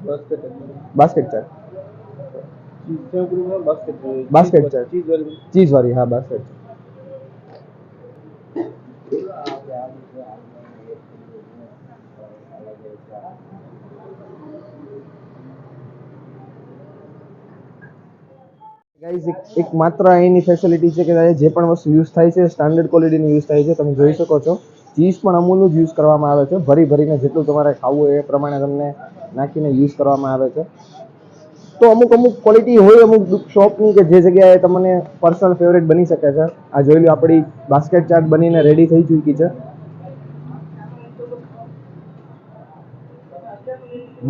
Basket chaat basket chaat cheese વાળી હા basket guys એક માત્ર અહીંની ફેસિલિટી છે કે જે પણ વસ્તુ યુઝ થાય છે સ્ટાન્ડર્ડ ક્વોલિટીની યુઝ થાય છે. તમે જોઈ શકો છો ચીઝ પણ અમૂલનું જ યુઝ કરવામાં આવે છે. ભરીને જેટલું તમારે ખાવું હોય એ પ્રમાણે તમને નાખીને યુઝ કરવામાં આવે છે. તો અમુક ક્વોલિટી હોય અમુક શોપની કે જે જગ્યાએ તમને પર્સનલ ફેવરેટ બની શકે છે. આ જોઈ લો આપણી બાસ્કેટ ચાટ બનીને રેડી થઈ ચૂકી છે.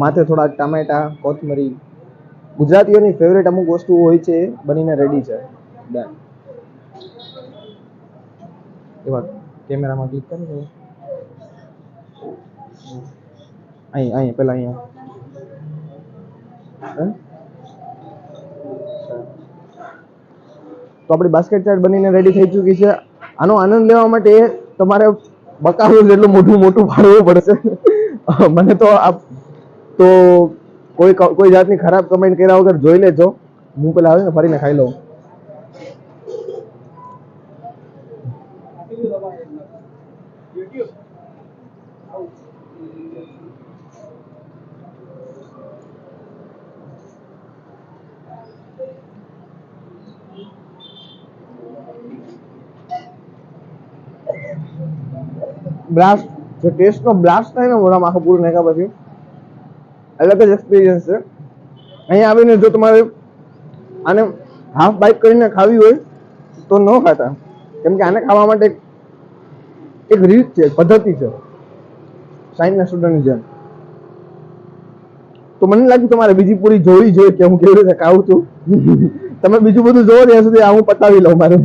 માથે થોડા ટામેટા કોથમરી ગુજરાતીઓની ફેવરેટ અમુક વસ્તુઓ હોય છે બનીને રેડી છે. એવા કેમેરામાં ક્લિક કરો તો અહીં પેલા અહીંયા તો આપણી બાસ્કેટ ચાટ બનીને રેડી થઈ ચૂકી છે. આનો આનંદ લેવા માટે તમારે બકાલું જેટલું મોટું ફાળવું પડશે. મને તો કોઈ જાતની ખરાબ કમેન્ટ કર્યા વગર જોઈ લેજો. હું પેલા આવે ને ફરીને ખાઈ લઉં. બ્લાસ્ટ જે ટેસ્ટનો બ્લાસ્ટ થાય ને મોઢામાં આખું પૂરું નાખ્યા પછી અલગ જ એક્સપિરિયન્સ છે. અહીંયા આવીને જો તમારે આને હાફ બાઈટ કરીને ખાવી હોય તો ન ખાતા, કેમ કે આને ખાવા માટે એક રીત છે, પદ્ધતિ છે સાયન્સના સ્ટુડન્ટની જેમ. તો મને લાગ્યું તમારે બીજી પૂરી જોવી જોઈએ કે હું કેવી રીતે ખાઉં છું. તમે બીજું બધું જોવો ત્યાં સુધી આ હું પતાવી લઉં મારું.